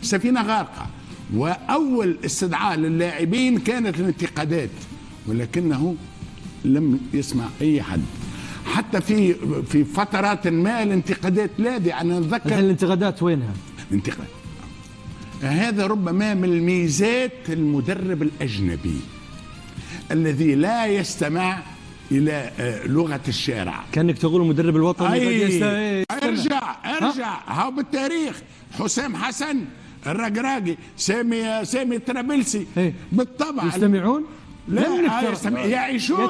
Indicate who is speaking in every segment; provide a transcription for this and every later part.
Speaker 1: سفينة غارقة، وأول استدعاء للاعبين كانت الانتقادات، ولكنه لم يسمع أي حد. حتى في فترات ما الانتقادات لاذعة. أنا أتذكر
Speaker 2: الانتقادات وينها؟
Speaker 1: انتقاد هذا ربما من الميزات المدرب الأجنبي الذي لا يستمع إلى لغة الشارع.
Speaker 2: كأنك تقول المدرب الوطني
Speaker 1: ارجع هاو بالتاريخ، حسام حسن، الرقراقي، سامي الطرابلسي، بالطبع
Speaker 2: يستمعون؟
Speaker 1: لا يعيشون،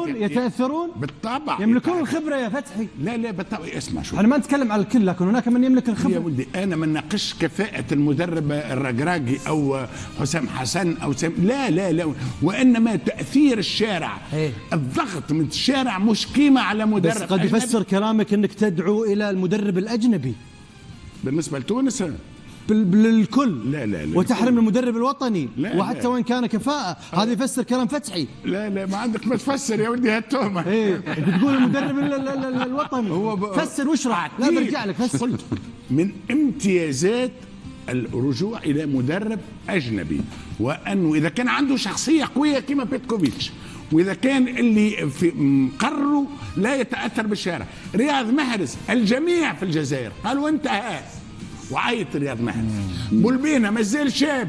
Speaker 2: يتأثرون
Speaker 1: بالطبع،
Speaker 2: يملكون الخبرة يا فتحي.
Speaker 1: لا بالطبع. اسمع شو،
Speaker 2: احنا ما نتكلم على الكل، لكن هناك من يملك الخبرة.
Speaker 1: يا ولدي انا ما نناقش كفاءة المدرب الرقراقي او حسام حسن او لا، وانما تأثير الشارع. الضغط من الشارع مش قيمة على مدرب.
Speaker 2: بس قد يفسر كلامك انك تدعو الى المدرب الأجنبي
Speaker 1: بالنسبة لتونس
Speaker 2: بالكل.
Speaker 1: لا
Speaker 2: وتحرم المدرب الوطني، وحتى وان كان كفاءة. هذا يفسر كلام فتحي.
Speaker 1: لا ما عندك ما تفسر يا ولدي هالتهمة.
Speaker 2: بتقول المدرب الوطني، فسر واشرح. لا برجع لك فسر.
Speaker 1: قلت من امتيازات الرجوع الى مدرب اجنبي، وانه اذا كان عنده شخصية قوية كما بيتكوفيتش، واذا كان اللي في مقره لا يتاثر بالشارع. رياض محرز الجميع في الجزائر قالوا انتهى، وعيط رياض محرز. بولبينة مازال شاب،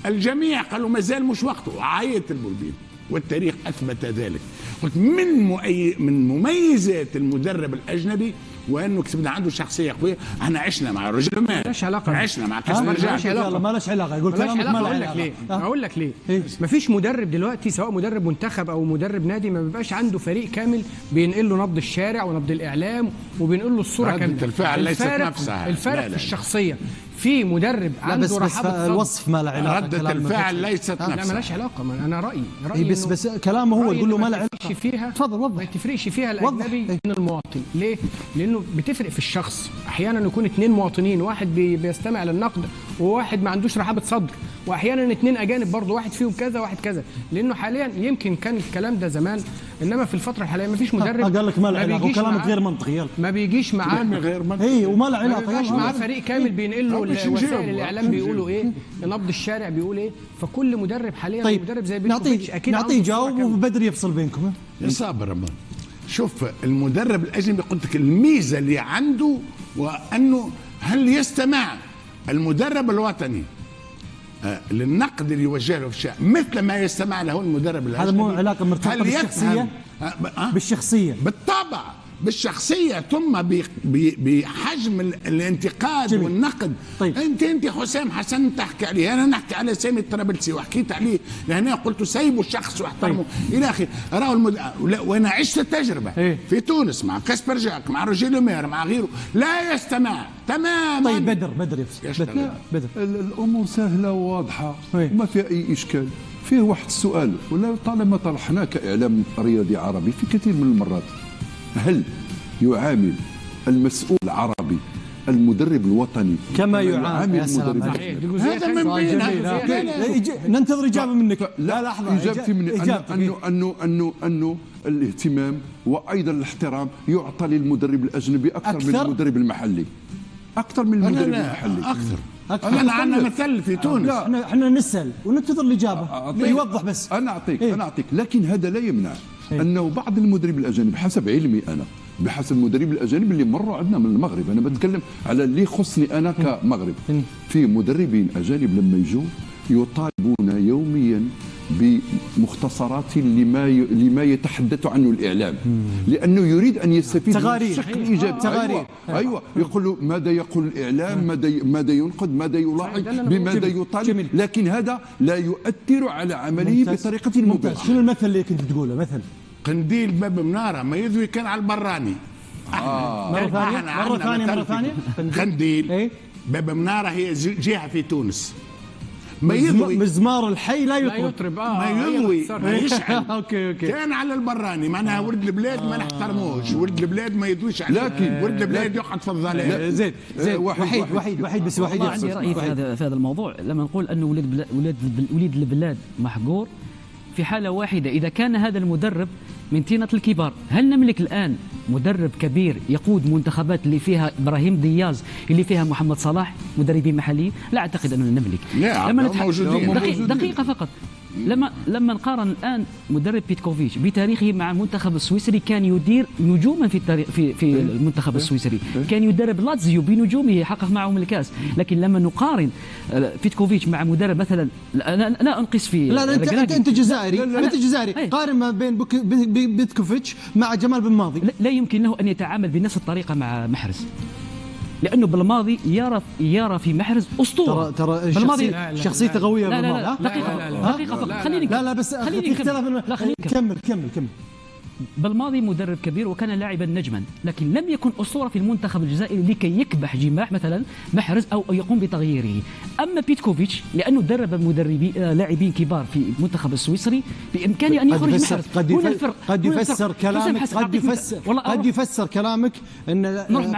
Speaker 1: الجميع قالوا مازال مش وقته، وعيط البولبينة، والتاريخ اثبت ذلك. قلت من مميزات المدرب الاجنبي وانه كسبنا عنده شخصيه قويه. احنا عشنا مع الرجل ما
Speaker 3: ليش علاقه،
Speaker 1: عشنا مع كاسبر جاب.
Speaker 2: ما لهش علاقه. يقول كلامك ما له علاقه.
Speaker 3: اقول لك ليه. مفيش مدرب دلوقتي سواء مدرب منتخب او مدرب نادي ما بيبقاش عنده فريق كامل بينقل له نبض الشارع ونبض الاعلام وبينقل له الصوره كامله.
Speaker 1: الفعل ليست نفسها.
Speaker 3: الفرق في الشخصيه. في مدرب عنده رحابه
Speaker 2: الوصف ما له علاقه.
Speaker 1: ردة الفعل ليست نفسها.
Speaker 3: لا مالهاش علاقه. انا رايي
Speaker 2: بس كلامه هو يقول له ما له علاقه
Speaker 3: فيها.
Speaker 2: تفضل وضح.
Speaker 3: ما تفرقش فيها الاجنبي من المواطن. ليه؟ لانه بتفرق في الشخص. احيانا يكون اثنين مواطنين، واحد بيستمع للنقد وواحد ما عندوش رحابه صدر، واحيانا اثنين اجانب برضه، واحد فيهم كذا واحد كذا. لانه حاليا يمكن كان الكلام ده زمان، انما في الفتره الحاليه ما فيش مدرب.
Speaker 2: قال لك ما له علاقه وكلامك غير منطقي. يلا
Speaker 3: ما بيجيش معاه
Speaker 1: غير منطقي.
Speaker 2: وما له علاقه.
Speaker 3: ما بيجيش معاه فريق كامل بينقل له وسائل الاعلام بيقولوا ايه، نبض الشارع بيقول ايه. فكل مدرب حاليا مدرب زي بيتكوفيتش اكيد
Speaker 2: نعطيه جاوب وبدري يفصل بينكم.
Speaker 1: يا صابر الله. شوف المدرب الاجنبي قلت لك الميزه اللي عنده وانه هل يستمع المدرب الوطني للنقد اللي يوجه له في الشارع مثل ما يستمع له المدرب الاجنبي.
Speaker 2: هذا مو علاقه مرتبطه بالشخصيه. بالشخصيه
Speaker 1: بالطبع، بالشخصيه ثم بحجم الانتقاد والنقد.
Speaker 2: طيب.
Speaker 1: انت حسام حسن تحكي عليه، انا نحكي على سامي الطرابلسي وحكيت عليه لهنا، قلت سيبوا الشخص واحترمه. طيب. الى اخره. وانا عشت التجربه في تونس مع كاسبر جاك، مع روجيه لومير، مع غيره، لا يستمع تماما.
Speaker 2: طيب بدر يفصل. بدر
Speaker 4: الامور سهله وواضحه وما فيها اي اشكال. فيه واحد السؤال ولا طالما طرحناه كاعلام رياضي عربي في كثير من المرات، هل يعامل المسؤول العربي المدرب الوطني
Speaker 2: كما يعامل
Speaker 4: المدرب؟
Speaker 1: هذا من بينها.
Speaker 2: ننتظر اجابه منك.
Speaker 4: لا لحظه، اجابتي مني انه الاهتمام وايضا الاحترام يعطى للمدرب الاجنبي اكثر من المدرب المحلي. اكثر من المدرب المحلي.
Speaker 1: اكثر. انا عندنا مثل في تونس.
Speaker 2: احنا نسال وننتظر الاجابه. يوضح بس.
Speaker 4: انا اعطيك لكن هذا لا يمنع انه بعض المدرب الاجانب حسب علمي انا، بحسب المدرب الاجانب اللي مروا عندنا من المغرب، انا بتكلم على اللي يخصني انا كمغرب، في مدربين اجانب لما يجوا يطالبون يوميا بمختصرات لما يتحدث عنه الاعلام، لانه يريد ان يستفيد من الشق الايجابي. ايوه يقول له ماذا يقول الاعلام، ماذا ينقد، ماذا يلاحظ، بماذا يطالب، لكن هذا لا يؤثر على عمله بطريقه مباشره.
Speaker 2: شنو المثل اللي كنت تقوله؟ مثل
Speaker 1: قنديل باب مناره ما يذوي كان على البراني.
Speaker 2: مرة ثانية
Speaker 1: قنديل باب مناره هي جهه في تونس.
Speaker 2: ما يضوي مزمار الحي لا يطرب.
Speaker 1: ما يضوي ما يشعل.
Speaker 2: اوكي
Speaker 1: كان على البراني معناها ورد البلاد ما نحترموش، ورد البلاد ما يضويش عليه،
Speaker 4: لكن
Speaker 1: ورد البلاد يقعد في الظلام.
Speaker 2: زيد وحيد بس وحيد
Speaker 5: عندي رأي في هذا الموضوع. لما نقول انه وليد البلاد محقور في حالة واحدة، إذا كان هذا المدرب من طينة الكبار، هل نملك الآن مدرب كبير يقود منتخبات اللي فيها ابراهيم دياز، اللي فيها محمد صلاح، مدربين محليين، لا اعتقد اننا نملك.
Speaker 1: لا موجودين.
Speaker 5: دقيقه فقط. لما نقارن الان مدرب بيتكوفيتش بتاريخه مع المنتخب السويسري، كان يدير نجوما في المنتخب السويسري، كان يدرب لاتزيو بنجومه، حقق معهم الكاس. لكن لما نقارن بيتكوفيتش مع مدرب مثلا، لا انقص في
Speaker 2: لا انت جزائري، انت جزائري، قارن ما بين بيتكوفيتش مع جمال بن ماضي.
Speaker 5: لا يمكن له ان يتعامل بنفس الطريقه مع محرز، لانه بالماضي يرى في محرز اسطوره.
Speaker 2: ترى شخصيته قويه.
Speaker 5: لا دقيقه فقط، خليني
Speaker 2: لا بس كمل.
Speaker 5: بالماضي مدرب كبير وكان لاعبا نجما، لكن لم يكن اسطوره في المنتخب الجزائري لكي يكبح جماح مثلا محرز او يقوم بتغييره. اما بيتكوفيتش لانه درب لاعبين كبار في المنتخب السويسري، بامكانه ان يخرج محرز.
Speaker 2: قد يفسر كلامك، قد يفسر كلامك ان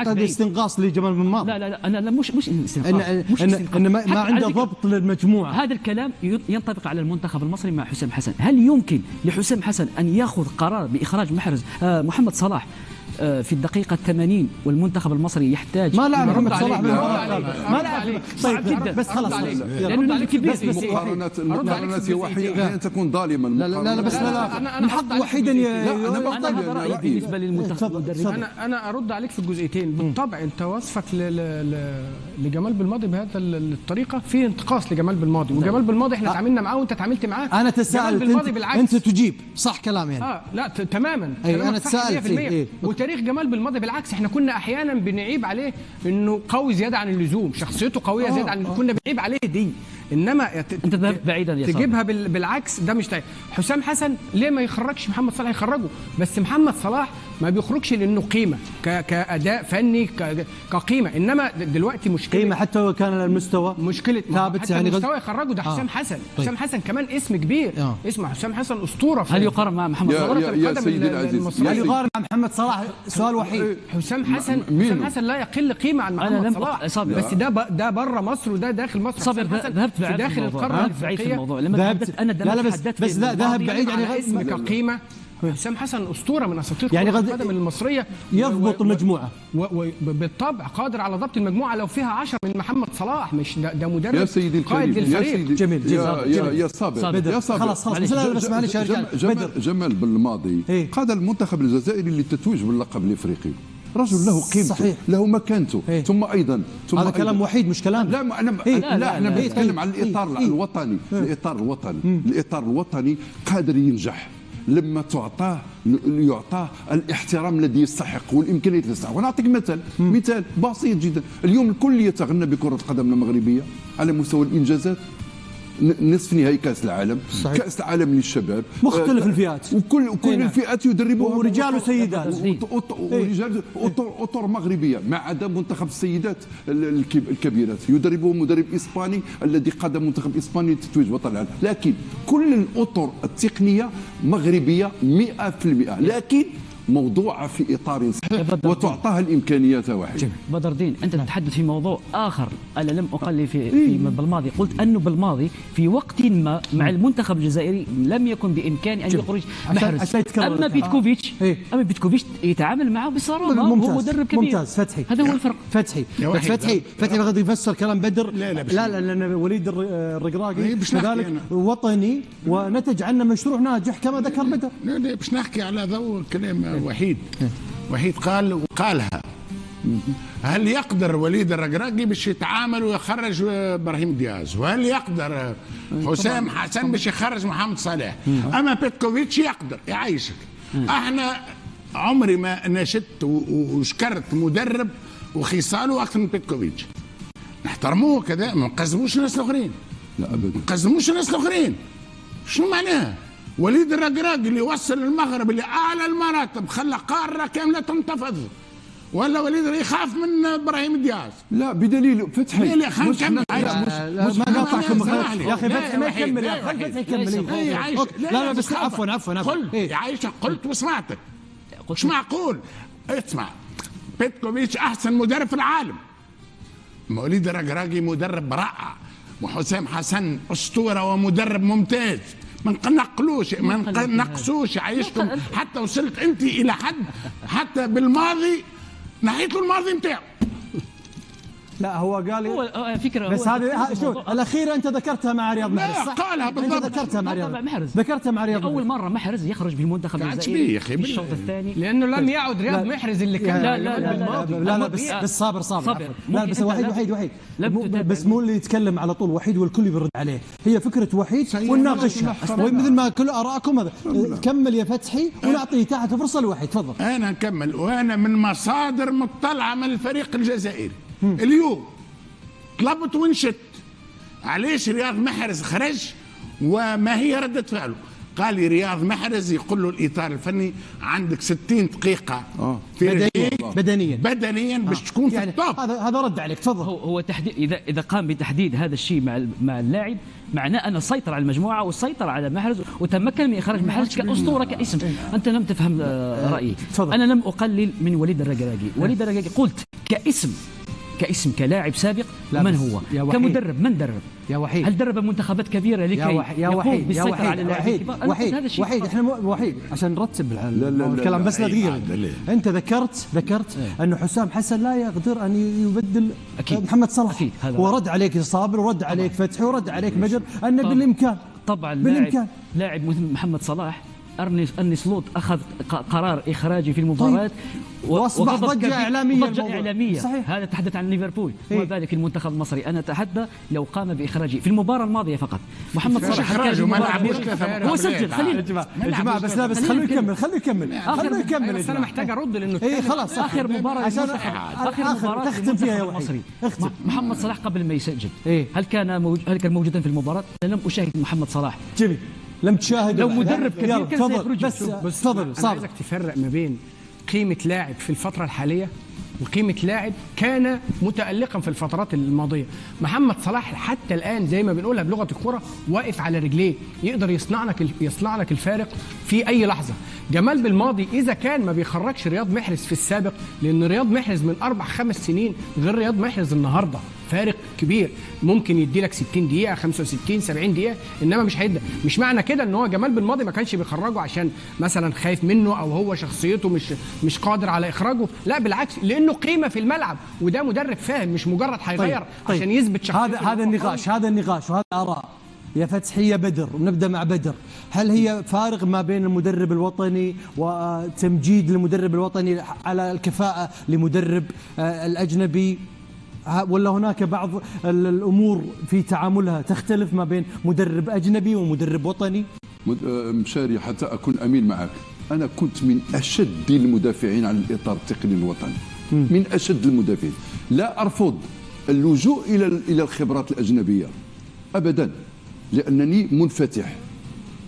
Speaker 2: قد استنقاص لجمال بن ماضي.
Speaker 5: لا انا مش استنقاص،
Speaker 2: ان ما عنده ضبط للمجموعه.
Speaker 5: هذا الكلام ينطبق على المنتخب المصري مع حسام حسن. هل يمكن لحسام حسن ان ياخذ قرار بإخراج محرز محمد صلاح في الدقيقة 80 والمنتخب المصري يحتاج؟
Speaker 2: ما لعب محمد صلاح
Speaker 5: ما لعب، صعب جدا.
Speaker 2: بس خلاص
Speaker 5: لأنه الكبير
Speaker 4: المقارنات أحيانا تكون ظالما.
Speaker 2: لا بس من حق وحيدا
Speaker 5: أنا رأيي بالنسبة للمنتخب.
Speaker 3: أنا أرد عليك في الجزئيتين. بالطبع أنت وصفك لجمال بالماضي بهذا الطريقة في انتقاص لجمال بالماضي، وجمال بالماضي احنا تعاملنا معاه وانت تعاملت معاه.
Speaker 2: أنا تساءلت انت تجيب صح كلام يعني.
Speaker 3: لا تماما.
Speaker 2: أنا تساءلت.
Speaker 3: وتاريخ جمال بالماضي بالعكس احنا كنا احيانا بنعيب عليه انه قوي زياده عن اللزوم، شخصيته قويه زياده عن كنا بنعيب عليه دي. انما
Speaker 5: انت ذهبت بعيدا يا
Speaker 3: تجيبها بالعكس، ده مش طيب. حسام حسن ليه ما يخرجش محمد صلاح؟ يخرجه، بس محمد صلاح ما بيخرجش لانه قيمه كاداء فني كقيمه. انما دلوقتي مشكله
Speaker 2: قيمه حتى لو كان المستوى
Speaker 3: مشكله
Speaker 2: ثابت
Speaker 3: يعني المستوى يخرجه. ده حسام حسن. حسام حسن كمان اسم كبير. اسمه حسام حسن اسطوره.
Speaker 5: هل يقارن مع محمد صلاح؟
Speaker 4: يا سيدي العزيز،
Speaker 2: هل يقارن مع محمد صلاح؟ سؤال وحيد.
Speaker 3: حسام حسن لا يقل قيمه عن محمد صلاح. بس ده بره مصر وده داخل مصر.
Speaker 5: صابر ذهبت
Speaker 3: في داخل القاره
Speaker 5: بعيد في الموضوع.
Speaker 2: بس ذهب بعيد يعني
Speaker 3: اسمه كقيمه. حسام حسن اسطوره من اساطير
Speaker 2: يعني
Speaker 3: كره القدم المصريه،
Speaker 2: يضبط المجموعه
Speaker 3: وبالطبع قادر على ضبط المجموعه لو فيها 10 من محمد صلاح. مش ده مدرب
Speaker 4: يا سيدي
Speaker 3: قائد للفريق.
Speaker 2: جميل
Speaker 4: يا صابر يا صابر
Speaker 2: خلاص بس معلش يا رجال.
Speaker 4: جمال بالماضي قاد المنتخب الجزائري للتتويج باللقب الافريقي. رجل له قيمته،
Speaker 2: صحيح.
Speaker 4: له مكانته. ثم ايضا
Speaker 2: هذا كلام وحيد مش كلام.
Speaker 4: لا انا بتكلم عن الاطار الوطني. الاطار الوطني قادر ينجح لما يعطاه الاحترام الذي يستحق والامكانيات التي تستحق. ونعطيك مثال بسيط جدا. اليوم الكل يتغنى بكرة القدم المغربية على مستوى الانجازات. نصف نهائي كاس العالم، صحيح. كاس العالم للشباب،
Speaker 2: مختلف الفئات،
Speaker 4: وكل الفئات يدربوها،
Speaker 2: ورجال وسيدات،
Speaker 4: ورجال اطر مغربيه، ما عدا منتخب السيدات الكبيرات يدربه مدرب اسباني الذي قاد منتخب اسباني للتتويج بطل العالم. لكن كل الاطر التقنيه مغربيه 100%، لكن موضوعة في إطار صحيح وتعطاها الإمكانيات. واحد
Speaker 5: بدر الدين، أنت تتحدث في موضوع آخر. أنا لم أقل في بالماضي، قلت أنه بالماضي في وقت ما مع المنتخب الجزائري لم يكن بإمكانه أن يخرج محرز. أما بيتكوفيتش يتعامل معه بصراحة، هو مدرب كبير.
Speaker 2: ممتاز. فتحي
Speaker 5: هذا هو الفرق.
Speaker 2: فتحي بغض يفسر كلام بدر. لا لأن وليد الرقراقي كذلك وطني ونتج عنه مشروع ناجح كما ذكر بدر.
Speaker 1: لا باش نحكي على ضوء كلام وحيد قالها. هل يقدر وليد الرقراقي باش يتعامل ويخرج ابراهيم دياز؟ وهل يقدر حسام حسن باش يخرج محمد صلاح؟ اما بيتكوفيتش يقدر يعيشك. احنا عمري ما نشدت وشكرت مدرب وخصاله اكثر من بيتكوفيتش. نحترموه كذا، ما نقزموش الناس الاخرين.
Speaker 4: لا ابدا،
Speaker 1: ما نقزموش الناس الاخرين. شنو معناها؟ وليد الرقراقي اللي وصل المغرب لاعلى المراتب، خلى قاره كامله تنتفض، ولا وليد يخاف من ابراهيم دياز؟
Speaker 4: لا بدليل فتحي.
Speaker 1: لا خلينا نكمل.
Speaker 2: ما قاطعكم يا اخي فتحي ما يكمل. يا اخي فتحي يكمل. لا بس عفوا
Speaker 1: يعيشك. قلت وسمعتك. مش معقول. اسمع، بيتكوفيتش احسن مدرب في العالم، وليد الرقراقي مدرب رائع، وحسام حسن اسطوره ومدرب ممتاز، ما نقلوش، ما نقصوش عايشكم. حتى وصلت انت الى حد حتى بالماضي نحيت له الماضي نتاعو.
Speaker 2: لا هو قال
Speaker 5: هو فكره،
Speaker 2: بس هذه شوف الاخيره انت ذكرتها مع رياض محرز، صح؟
Speaker 1: قالها بالضبط.
Speaker 2: انت ذكرتها مع رياض
Speaker 5: محرز،
Speaker 2: ذكرتها مع رياض
Speaker 5: اول مره محرز يخرج بالمنتخب الجزائري في الشوط الثاني،
Speaker 3: لانه لم يعد رياض محرز اللي كان.
Speaker 2: لا بس صابر لا بس وحيد بس مو اللي يتكلم على طول وحيد والكل يرد عليه، هي فكره وحيد ونناقشها مثل ما كل ارائكم هذا. كمل يا فتحي ونعطي تحت فرصه لوحيد، تفضل.
Speaker 1: انا نكمل، وانا من مصادر مطلعه من الفريق الجزائري اليوم طلبت ونشت علاش رياض محرز خرج وما هي ردة فعله. قال لي رياض محرز يقول له الاطار الفني عندك 60 دقيقه في بدنيا باش تكون في التوب.
Speaker 2: هذا رد عليك، تفضل.
Speaker 5: هو تحديد، اذا قام بتحديد هذا الشيء مع اللاعب، معناه انه سيطر على المجموعه وسيطر على محرز وتمكن من اخراج محرز كاسطوره كاسم. انت لم تفهم رايي. انا لم اقلل من وليد الركراكي. وليد الركراكي قلت كاسم كلاعب سابق. من هو كمدرب؟ من درب؟
Speaker 2: يا وحيد
Speaker 5: هل درب منتخبات كبيره لكي يقوم بالسيطره على اللاعبين الكبار؟
Speaker 2: وحيد احنا وحيد عشان نرتب الكلام بس لا دقيقه. انت ذكرت انه حسام حسن لا يقدر ان يبدل محمد صلاح، ورد عليك صابر ورد عليك فتحي ورد عليك مجر ان بالامكان.
Speaker 5: طبعا لاعب مثل محمد صلاح أرني سلوت أخذ قرار إخراجي في المباراة
Speaker 2: وأصبح ضجة
Speaker 5: إعلامية. صحيح. هذا تحدث عن ليفربول وما بالك المنتخب المصري. أنا أتحدى لو قام بإخراجه في المباراة الماضية فقط. محمد صلاح هو سجل.
Speaker 2: خلينا يا جماعة بس خلوه يكمل
Speaker 3: أنا محتاج أرد لأنه
Speaker 2: خلاص
Speaker 5: آخر مباراة
Speaker 2: تختم فيها يا وحيد.
Speaker 5: محمد صلاح قبل ما يسجل هل كان موجودا في المباراة؟ لم أشاهد محمد صلاح.
Speaker 2: جميل. لم تشاهد.
Speaker 5: لو مدرب كبير كان سيخرج.
Speaker 3: بس تفضل. أنا عايزك تفرق ما بين قيمة لاعب في الفترة الحالية وقيمة لاعب كان متألقا في الفترات الماضية. محمد صلاح حتى الآن زي ما بنقولها بلغة الكرة واقف على رجليه، يقدر يصنع لك الفارق في أي لحظة. جمال بالماضي إذا كان ما بيخرجش رياض محرز في السابق، لأن رياض محرز من 4-5 سنين غير رياض محرز النهارده، فارق كبير. ممكن يدي لك 60 دقيقة 65 70 دقيقة، إنما مش هيبدأ. مش معنى كده إن هو جمال بالماضي ما كانش بيخرجه عشان مثلا خايف منه أو هو شخصيته مش قادر على إخراجه، لا بالعكس، لأنه قيمة في الملعب وده مدرب فاهم، مش مجرد هيغير عشان يثبت شخصيته.
Speaker 2: هذا النقاش وهذا آراء. يا فتحي يا بدر، ونبدأ مع بدر. هل هي فارق ما بين المدرب الوطني وتمجيد المدرب الوطني على الكفاءة لمدرب الأجنبي، ولا هناك بعض الأمور في تعاملها تختلف ما بين مدرب أجنبي ومدرب وطني؟
Speaker 4: مشاري حتى أكون أمين معك، أنا كنت من أشد المدافعين عن الإطار التقني الوطني، من أشد المدافعين. لا أرفض اللجوء إلى الخبرات الأجنبية أبدا، لأنني منفتح،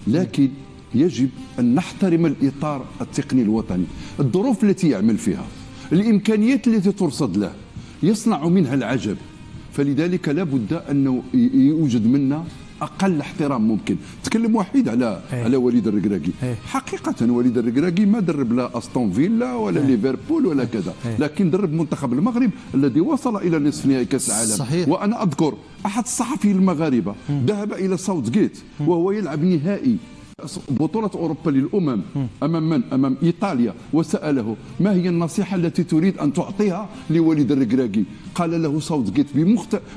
Speaker 4: لكن يجب أن نحترم الإطار التقني الوطني، الظروف التي يعمل فيها، الإمكانيات التي ترصد له، يصنع منها العجب. فلذلك لا بد أنه يوجد منا أقل احترام ممكن. تكلم وحيد على وليد الركراكي. حقيقة وليد الركراكي ما درب لا أستون فيلا ولا ليفربول ولا كذا، لكن درب منتخب المغرب الذي وصل إلى نصف نهائي كأس العالم.
Speaker 2: صحيح.
Speaker 4: وأنا أذكر أحد الصحفيين المغاربة ذهب إلى ساوث جيت وهو يلعب نهائي بطولة أوروبا للأمم أمام من؟ أمام إيطاليا، وسأله ما هي النصيحة التي تريد أن تعطيها لوليد الركراكي؟ قال له ساوث جيت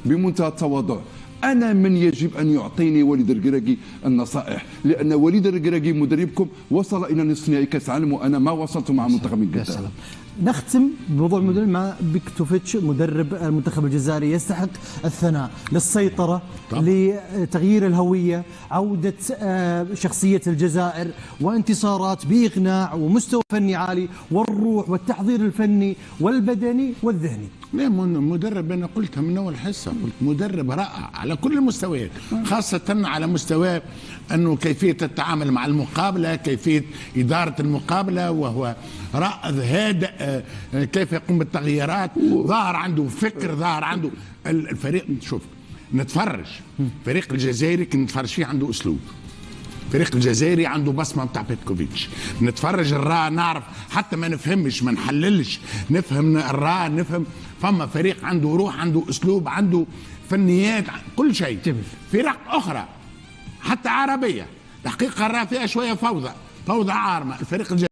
Speaker 4: بمنتهى التواضع: أنا من يجب أن يعطيني وليد الركراكي النصائح، لأن وليد الركراكي مدربكم وصل إلى نصف نهائي كأس العالم وأنا ما وصلت مع منتخب الجزائر.
Speaker 2: نختم بموضوع المدرب مع بيكتوفيتش، مدرب المنتخب الجزائري يستحق الثناء للسيطرة طبعا، لتغيير الهوية، عودة شخصية الجزائر وانتصارات بإقناع ومستوى فني عالي، والروح والتحضير الفني والبدني والذهني.
Speaker 1: لا مدرب، أنا قلتها من أول حصة، قلت مدرب رائع على كل المستويات، خاصة على مستوى أنه كيفية التعامل مع المقابلة، كيفية إدارة المقابلة، وهو رائد هادئ، كيف يقوم بالتغييرات، ظهر عنده فكر، ظهر عنده الفريق. شوف نتفرج فريق الجزائري كي نتفرج فيه عنده أسلوب، فريق الجزائري عنده بصمه بتاع بيتكوفيتش. نتفرج الراء نعرف، حتى ما نفهمش ما نحللش، نفهم الراء، نفهم فما فريق عنده روح، عنده اسلوب، عنده فنيات، كل شيء. فرق اخرى حتى عربيه الحقيقه راه فيها شويه فوضى عارمه. الفريق